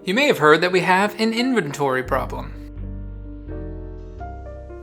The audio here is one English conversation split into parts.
You may have heard that we have an inventory problem.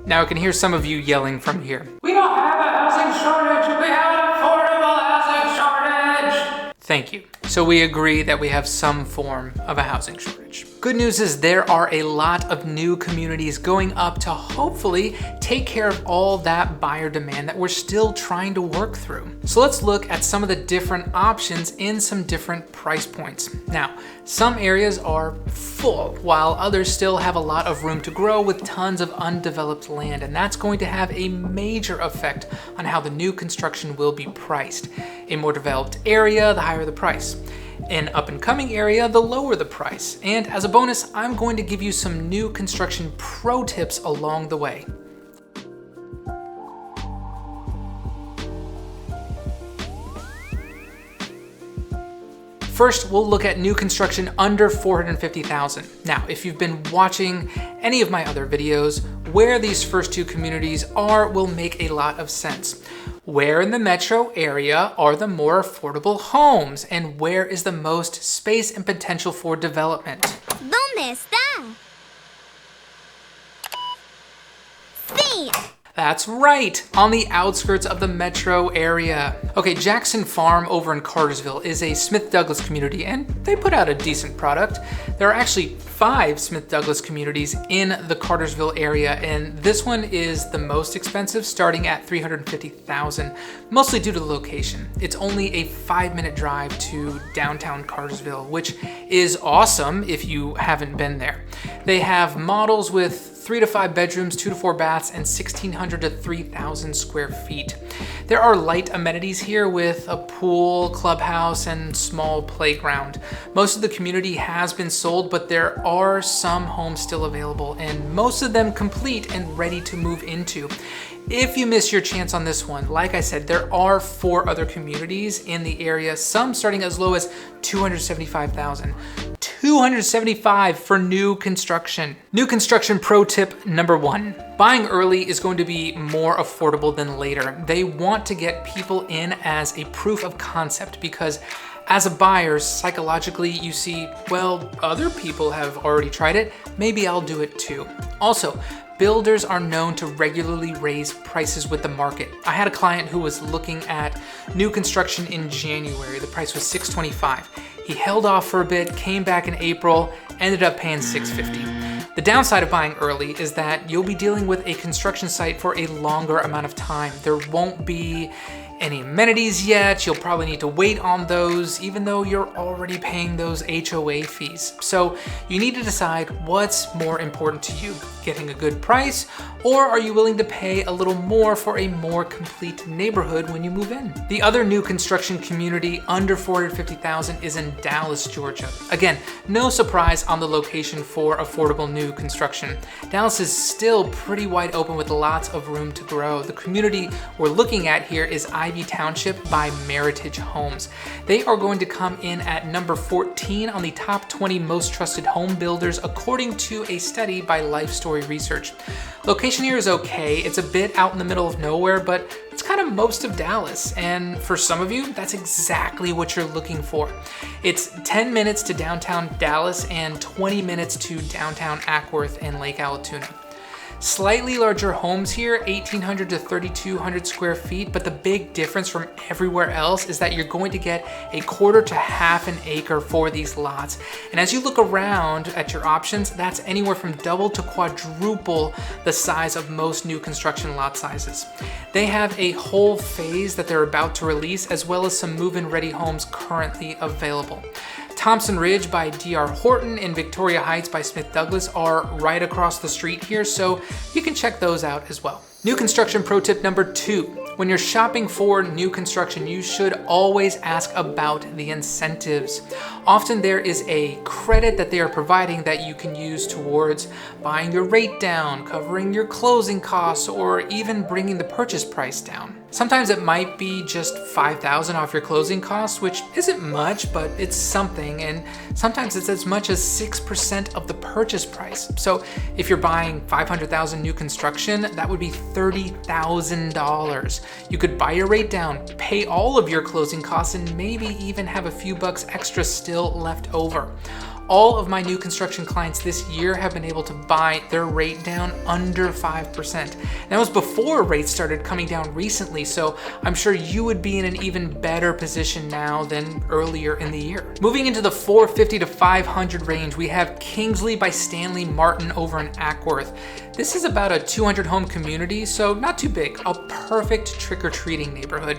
Now I can hear some of you yelling from here. We don't have a housing shortage, we have an affordable housing shortage! Thank you. So we agree that we have some form of a housing shortage. Good news is there are a lot of new communities going up to hopefully take care of all that buyer demand that we're still trying to work through. So let's look at some of the different options in some different price points. Now, some areas are full, while others still have a lot of room to grow with tons of undeveloped land, and that's going to have a major effect on how the new construction will be priced. A more developed area, the higher the price. An up-and-coming area, the lower the price. And as a bonus, I'm going to give you some new construction pro tips along the way. First, we'll look at new construction under $450,000. Now, if you've been watching any of my other videos, where these first two communities are will make a lot of sense. Where in the metro area are the more affordable homes, and where is the most space and potential for development? ¿Dónde está? Sí. That's right, on the outskirts of the metro area. Okay, Jackson Farm over in Cartersville is a Smith Douglas community, and they put out a decent product. There are actually 5 Smith Douglas communities in the Cartersville area, and this one is the most expensive, starting at $350,000, mostly due to the location. It's only a 5-minute drive to downtown Cartersville, which is awesome if you haven't been there. They have models with 3 to 5 bedrooms, 2 to 4 baths, and 1,600 to 3,000 square feet. There are light amenities here with a pool, clubhouse, and small playground. Most of the community has been sold, but there are some homes still available, and most of them complete and ready to move into. If you miss your chance on this one, like I said, there are 4 other communities in the area, some starting as low as $275,000. $275 for new construction. New construction pro tip number 1. Buying early is going to be more affordable than later. They want to get people in as a proof of concept because as a buyer, psychologically you see, well, other people have already tried it, maybe I'll do it too. Also, builders are known to regularly raise prices with the market. I had a client who was looking at new construction in January. The price was $625. He held off for a bit, came back in April, ended up paying $650. The downside of buying early is that you'll be dealing with a construction site for a longer amount of time. There won't be any amenities yet. You'll probably need to wait on those, even though you're already paying those HOA fees. So you need to decide what's more important to you, getting a good price, or are you willing to pay a little more for a more complete neighborhood when you move in? The other new construction community under $450,000 is in Dallas, Georgia. Again, no surprise on the location for affordable new construction. Dallas is still pretty wide open with lots of room to grow. The community we're looking at here is Ivy Township by Meritage Homes. They are going to come in at number 14 on the top 20 most trusted home builders according to a study by Life Story Research. Location here is okay. It's a bit out in the middle of nowhere, but it's kind of most of Dallas. And for some of you, that's exactly what you're looking for. It's 10 minutes to downtown Dallas and 20 minutes to downtown Acworth and Lake Allatoona. Slightly larger homes here, 1,800 to 3,200 square feet, but the big difference from everywhere else is that you're going to get a quarter to half an acre for these lots. And as you look around at your options, that's anywhere from double to quadruple the size of most new construction lot sizes. They have a whole phase that they're about to release, as well as some move-in ready homes currently available. Thompson Ridge by D.R. Horton and Victoria Heights by Smith Douglas are right across the street here, so you can check those out as well. New construction pro tip number 2. When you're shopping for new construction, you should always ask about the incentives. Often there is a credit that they are providing that you can use towards buying your rate down, covering your closing costs, or even bringing the purchase price down. Sometimes it might be just $5,000 off your closing costs, which isn't much, but it's something, and sometimes it's as much as 6% of the purchase price. So if you're buying $500,000 new construction, that would be $30,000. You could buy your rate down, pay all of your closing costs, and maybe even have a few bucks extra still left over. All of my new construction clients this year have been able to buy their rate down under 5%. And that was before rates started coming down recently, so I'm sure you would be in an even better position now than earlier in the year. Moving into the 450 to 500 range, we have Kingsley by Stanley Martin over in Ackworth. This is about a 200 home community, so not too big, a perfect trick-or-treating neighborhood.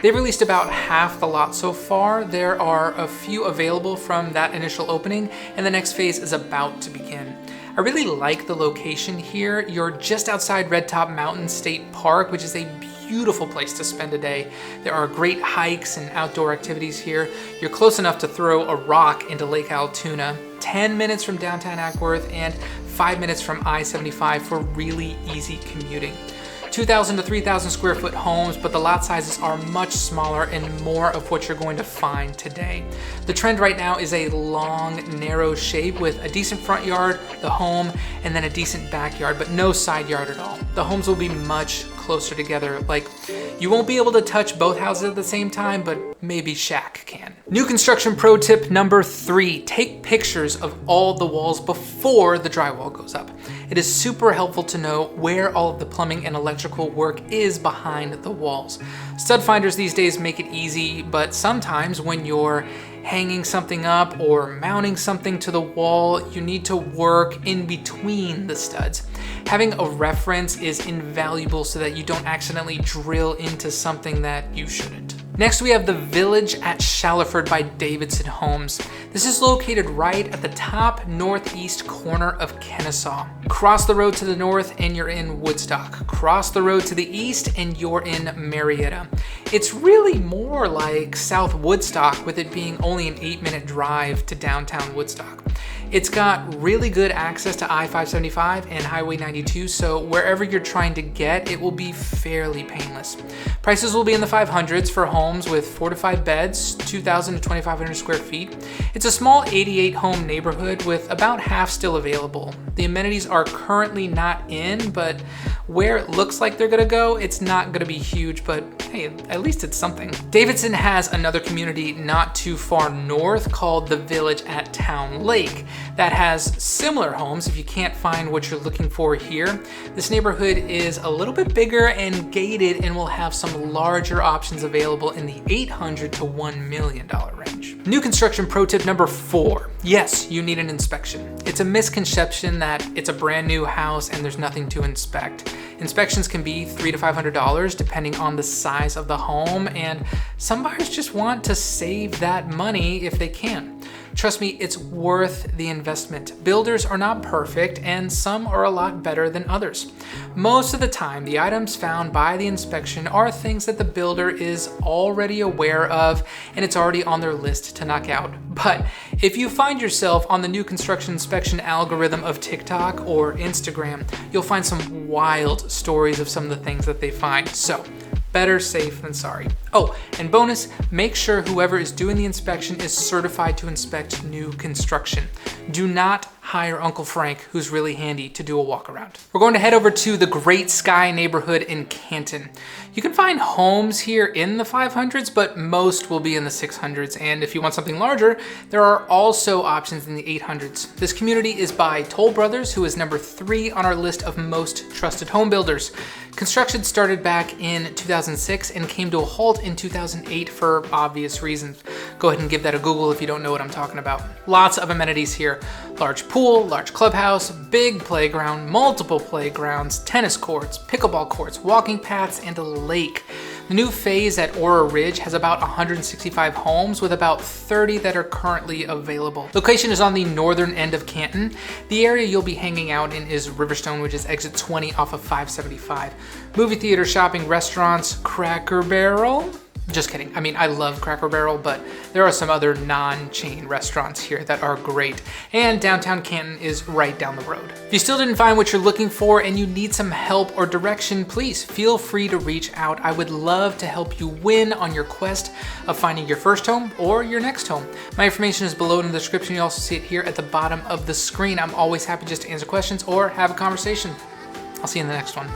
They've released about half the lot so far. There are a few available from that initial opening, and the next phase is about to begin. I really like the location here. You're just outside Red Top Mountain State Park, which is a beautiful place to spend a day. There are great hikes and outdoor activities here. You're close enough to throw a rock into Lake Altoona, 10 minutes from downtown Ackworth, and 5 minutes from I-75 for really easy commuting. 2,000 to 3,000 square foot homes, but the lot sizes are much smaller and more of what you're going to find today. The trend right now is a long, narrow shape with a decent front yard, the home, and then a decent backyard, but no side yard at all. The homes will be much closer together. Like, you won't be able to touch both houses at the same time, but maybe Shaq can. New construction pro tip number 3, take pictures of all the walls before the drywall goes up. It is super helpful to know where all of the plumbing and electrical work is behind the walls. Stud finders these days make it easy, but sometimes when you're hanging something up or mounting something to the wall, you need to work in between the studs. Having a reference is invaluable so that you don't accidentally drill into something that you shouldn't. Next, we have the Village at Shallowford by Davidson Homes. This is located right at the top northeast corner of Kennesaw. Cross the road to the north and you're in Woodstock. Cross the road to the east and you're in Marietta. It's really more like South Woodstock, with it being only an 8-minute drive to downtown Woodstock. It's got really good access to I-575 and Highway 92, so wherever you're trying to get, it will be fairly painless. Prices will be in the 500s for homes with 4 to 5 beds, 2,000 to 2,500 square feet. It's a small 88 home neighborhood with about half still available. The amenities are currently not in, but where it looks like they're gonna go, it's not gonna be huge, but hey, at least it's something. Davidson has another community not too far north called the Village at Town Lake that has similar homes if you can't find what you're looking for here. This neighborhood is a little bit bigger and gated and will have some larger options available in the $800 to $1 million range. New construction pro tip number 4. Yes, you need an inspection. It's a misconception that it's a brand new house and there's nothing to inspect. Inspections can be $300 to $500 depending on the size of the home, and some buyers just want to save that money if they can. Trust me, it's worth the investment. Builders are not perfect, and some are a lot better than others. Most of the time, the items found by the inspection are things that the builder is already aware of, and it's already on their list to knock out. But if you find yourself on the new construction inspection algorithm of TikTok or Instagram, you'll find some wild stories of some of the things that they find. So, better safe than sorry. Oh, and bonus, make sure whoever is doing the inspection is certified to inspect new construction. Do not hire Uncle Frank, who's really handy, to do a walk around. We're going to head over to the Great Sky neighborhood in Canton. You can find homes here in the 500s, but most will be in the 600s. And if you want something larger, there are also options in the 800s. This community is by Toll Brothers, who is number 3 on our list of most trusted home builders. Construction started back in 2006 and came to a halt in 2008 for obvious reasons. Go ahead and give that a Google if you don't know what I'm talking about. Lots of amenities here. Large pool, large clubhouse, big playground, multiple playgrounds, tennis courts, pickleball courts, walking paths, and a lake. The new phase at Aura Ridge has about 165 homes with about 30 that are currently available. Location is on the northern end of Canton. The area you'll be hanging out in is Riverstone, which is exit 20 off of 575. Movie theater, shopping, restaurants, Cracker Barrel. Just kidding. I mean, I love Cracker Barrel, but there are some other non-chain restaurants here that are great. And downtown Canton is right down the road. If you still didn't find what you're looking for and you need some help or direction, please feel free to reach out. I would love to help you win on your quest of finding your first home or your next home. My information is below in the description. You also see it here at the bottom of the screen. I'm always happy just to answer questions or have a conversation. I'll see you in the next one.